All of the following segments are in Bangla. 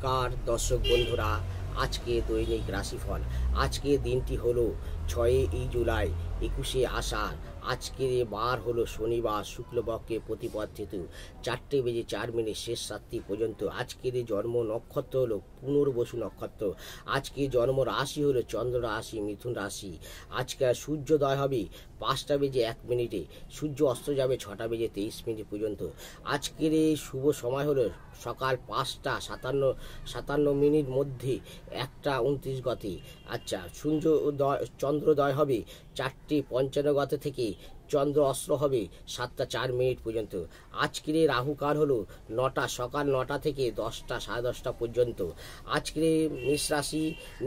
নমস্কার দর্শক বন্ধুরা, আজকে দৈনিক রাশিফল। আজকে দিনটি হলো 6 জুলাই 21 আষাঢ়। আজকের বার হলো শনিবার, শুক্লপক্ষে প্রতিপদ তিথি 4:04 শেষ রাত্রি পর্যন্ত। আজকের জন্ম নক্ষত্র হলো পুনর্বসু নক্ষত্র। আজকে জন্ম রাশি হলো চন্দ্র রাশি, মিথুন রাশি। আজকে সূর্যোদয় হবে 5:01, সূর্য অস্ত যাবে 6:23 পর্যন্ত। আজকের এই শুভ সময় হলো সকাল 5:57 মধ্যে 1:29 গতে। আচ্ছা, চন্দ্রোদয় হবে 4:55 থেকে চন্দ্র অস্ত্র হবে 7:04 পর্যন্ত। আজকের রাহুকাল হলো সকাল 9টা থেকে 10টা 10:30 পর্যন্ত। আজকের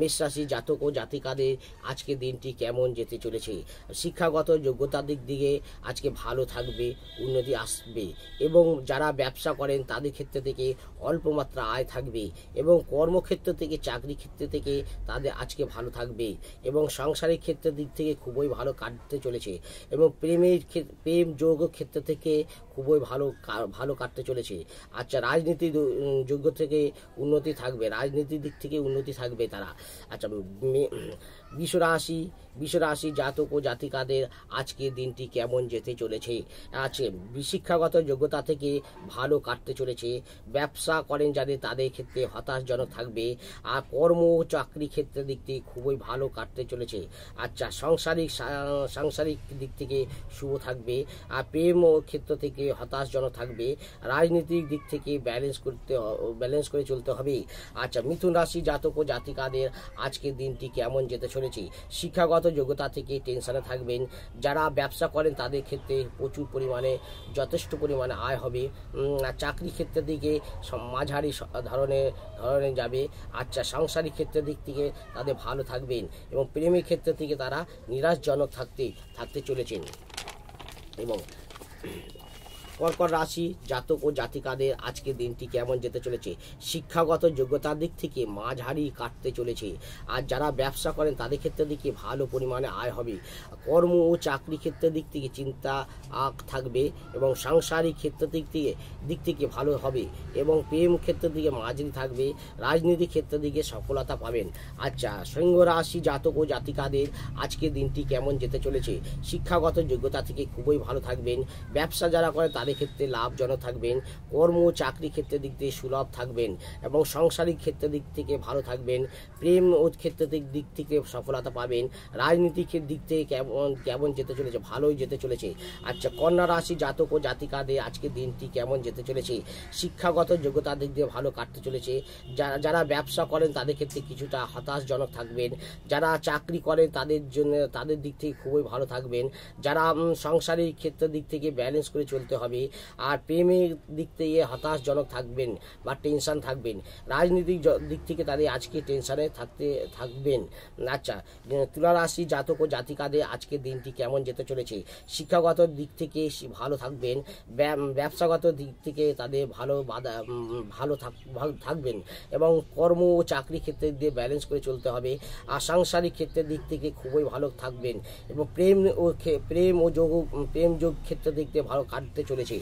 মেষ রাশি জাতক ও জাতিকাদের আজকে দিনটি কেমন যেতে চলেছে। শিক্ষাগত যোগ্যতার দিক দিয়ে আজকে ভালো থাকবে, উন্নতি আসবে এবং যারা ব্যবসা করেন তাদের ক্ষেত্রে থেকে অল্প মাত্রা আয় থাকবে এবং কর্মক্ষেত্র থেকে চাকরি ক্ষেত্র থেকে তাদের আজকে ভালো থাকবে এবং সাংসারিক ক্ষেত্রের দিক থেকে খুবই ভালো কাটতে চলেছে এবং প্রেম যোগ ক্ষেত্র থেকে খুবই ভালো কাটতে চলেছে। আচ্ছা, রাজনীতির যোগ্য থেকে উন্নতি থাকবে, রাজনীতির দিক থেকে উন্নতি থাকবে তারা। আচ্ছা, বিশ্বরাশি জাতক ও জাতিকাদের আজকে দিনটি কেমন যেতে চলেছে। আছে শিক্ষাগত যোগ্যতা থেকে ভালো কাটতে চলেছে। ব্যবসা করেন যাদের তাদের ক্ষেত্রে হতাশজনক থাকবে আর কর্ম ও চাকরি ক্ষেত্রের দিক থেকে খুবই ভালো কাটতে চলেছে। আচ্ছা, সাংসারিক দিক থেকে শুভ থাকবে আর প্রেম ও ক্ষেত্র থেকে হতাশজনক থাকবে। রাজনীতিক দিক থেকে ব্যালেন্স করে চলতে হবে। আচ্ছা, মিথুন রাশি জাতক ও জাতিকাদের আজকের দিনটি কেমন যেতে চলেছে। শিক্ষাগত যোগ্যতা থেকে টেনশনে থাকবেন। যারা ব্যবসা করেন তাদের ক্ষেত্রে যথেষ্ট পরিমাণে আয় হবে। চাকরি ক্ষেত্রের দিকে মাঝারি ধরনের যাবে। আচ্ছা, সাংসারিক ক্ষেত্রের দিক থেকে তাদের ভালো থাকবেন এবং প্রেমের ক্ষেত্র থেকে তারা নিরাশজনক থাকতে চলেছেন। এবং কর্কট রাশি জাতক ও জাতিকাদের আজকে দিনটি কেমন যেতে চলেছে। শিক্ষাগত যোগ্যতার দিক থেকে মাঝারি কাটতে চলেছে আর যারা ব্যবসা করেন তাদের ক্ষেত্রের দিকে ভালো পরিমাণে আয় হবে। কর্ম ও চাকরি ক্ষেত্রের দিক থেকে চিন্তা থাকবে এবং সাংসারিক ক্ষেত্রের দিক থেকে ভালো হবে এবং প্রেম ক্ষেত্রের দিকে মাঝারি থাকবে। রাজনীতিক ক্ষেত্রের দিকে সফলতা পাবেন। আচ্ছা, সিংহ রাশি জাতক ও জাতিকাদের আজকে দিনটি কেমন যেতে চলেছে। শিক্ষাগত যোগ্যতা থেকে খুবই ভালো থাকবেন। ব্যবসা যারা করেন তাদের ক্ষেত্রে লাভজনক থাকবেন। কর্ম ও চাকরি ক্ষেত্রের দিক থেকে সুলভ থাকবেন এবং সাংসারিক ক্ষেত্রের দিক থেকে ভালো থাকবেন। প্রেম ও ক্ষেত্রের দিক থেকে সফলতা পাবেন। রাজনীতিক দিক থেকে কেমন যেতে চলেছে, ভালোই যেতে চলেছে। আচ্ছা, কন্যা রাশি জাতক ও জাতিকাদের আজকে দিনটি কেমন যেতে চলেছে। শিক্ষাগত যোগ্যতার দিক দিয়ে ভালো কাটতে চলেছে। যারা ব্যবসা করেন তাদের ক্ষেত্রে কিছুটা হতাশজনক থাকবেন। যারা চাকরি করেন তাদের দিক থেকে খুবই ভালো থাকবেন। যারা সাংসারিক ক্ষেত্রের দিক থেকে ব্যালেন্স করে চলতে হবে আর প্রেমের দিক থেকে হতাশজনক থাকবেন বা টেনশন থাকবেন। রাজনীতিক দিক থেকে তাদের আজকে টেনশনে থাকবেন। আচ্ছা, তুলা রাশি জাতক ও জাতিকাদের আজকে দিনটি কেমন যেতে চলেছে। শিক্ষাগত দিক থেকে ভালো থাকবেন। ব্যবসাগত দিক থেকে তাদের ভালো থাকবেন এবং কর্ম ও চাকরি ক্ষেত্রে দিয়ে ব্যালেন্স করে চলতে হবে আর সাংসারিক ক্ষেত্রের দিক থেকে খুবই ভালো থাকবেন এবং প্রেম যোগ ক্ষেত্রের দিক দিয়ে ভালো কাটতে চলেছে।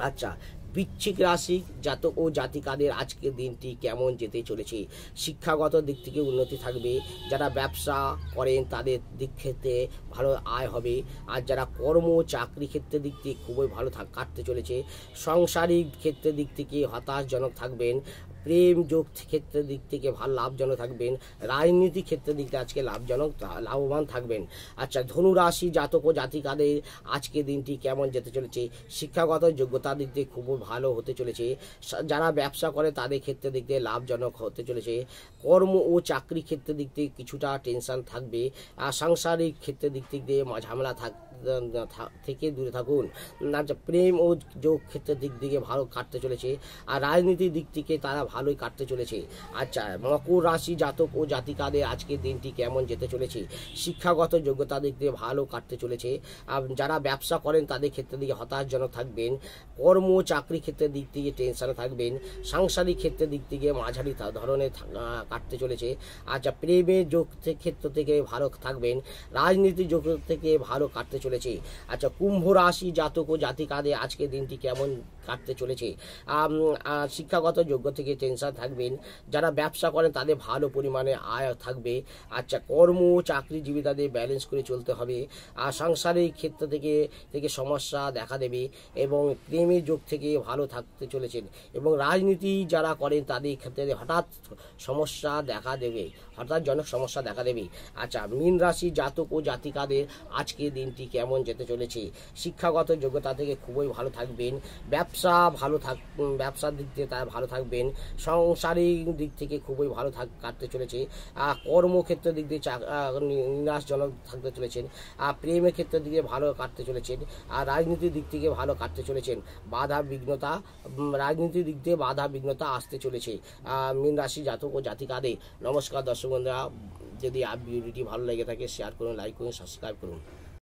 আচ্ছা, বৃশ্চিক রাশি জাতক ও জাতিকাদের আজকের দিনটি কেমন যেতে চলেছে। শিক্ষাগত দিক থেকে উন্নতি থাকবে। যারা ব্যবসা করেন তাদের দিক ক্ষেত্রে ভালো আয় হবে আর যারা কর্ম ও চাকরি ক্ষেত্রের দিক থেকে খুবই ভালো কাটতে চলেছে। সাংসারিক ক্ষেত্রের দিক থেকে হতাশজনক থাকবেন। প্রেম যোগ ক্ষেত্রের দিক থেকে ভালো লাভজনক থাকবেন। রাজনীতিক ক্ষেত্রের দিক থেকে আজকে লাভবান থাকবেন। আচ্ছা, ধনু রাশি জাতক ও জাতিকাদের আজকে দিনটি কেমন যেতে চলেছে। শিক্ষাগত যোগ্যতার দিক থেকে খুব ভালো হতে চলেছে। যারা ব্যবসা করে তাদের ক্ষেত্রে দিক থেকে লাভজনক হতে চলেছে। কর্ম ও চাকরি ক্ষেত্রের দিক থেকে কিছুটা টেনশন থাকবে আর সাংসারিক ক্ষেত্রের দিক থেকে ঝামেলা থেকে দূরে থাকুন। প্রেম ও যোগ ক্ষেত্রের দিক থেকে ভালো কাটতে চলেছে আর রাজনীতির দিক থেকে তারা ভালোই কাটতে চলেছে। আচ্ছা, মকর রাশি জাতক ও জাতিকাদের আজকের দিনটি কেমন যেতে চলেছে। শিক্ষাগত যোগ্যতা দিক দিয়ে ভালো কাটতে চলেছে। আর যারা ব্যবসা করেন তাদের ক্ষেত্রে দিকে হতাশজনক থাকবেন। কর্ম ও চাকরি ক্ষেত্রের দিক থেকে টেনশনে থাকবেন। সাংসারিক ক্ষেত্রের দিক থেকে মাঝারি ধরনের কাটতে চলেছে। আচ্ছা, প্রেমের যোগ ক্ষেত্র থেকে ভালো থাকবেন। রাজনীতি যোগ থেকে ভালো কাটতে চলেছে। আচ্ছা, কুম্ভ রাশি জাতক ও জাতিকাদের আজকের দিনটি কেমন কাটতে চলেছে। শিক্ষাগত যোগ্যতা থেকে টেনশন থাকবেন। যারা ব্যবসা করেন তাদের ভালো পরিমাণে আয় থাকবে। আচ্ছা, কর্ম চাকরিজীবী তাদের ব্যালেন্স করে চলতে হবে। আর সাংসারিক ক্ষেত্র থেকে সমস্যা দেখা দেবে এবং প্রেমের যোগ থেকে ভালো থাকতে চলেছেন। এবং রাজনীতি যারা করেন তাদের ক্ষেত্রে হঠাৎ সমস্যা দেখা দেবে, হঠাৎজনক সমস্যা দেখা দেবে। আচ্ছা, মীন রাশি জাতক ও জাতিকাদের আজকের দিনটি কেমন যেতে চলেছে? শিক্ষাগত যোগ্যতা থেকে খুবই ভালো থাকবেন। ব্যবসার দিক থেকে তারা ভালো থাকবেন। সাংসারিক দিক থেকে খুবই ভালো কাটতে চলেছে। কর্মক্ষেত্রের দিক দিয়ে নিরাশজনক থাকতে চলেছেন। প্রেমের ক্ষেত্রের দিকে ভালো কাটতে চলেছেন। আর রাজনীতির দিক থেকে ভালো কাটতে চলেছেন। রাজনীতির দিক দিয়ে বাধা বিঘ্নতা আসতে চলেছে মীন রাশি জাতক ও জাতিকাদের। নমস্কার দর্শক বন্ধুরা, যদি ভিডিওটি ভালো লেগে থাকে শেয়ার করুন, লাইক করুন, সাবস্ক্রাইব করুন।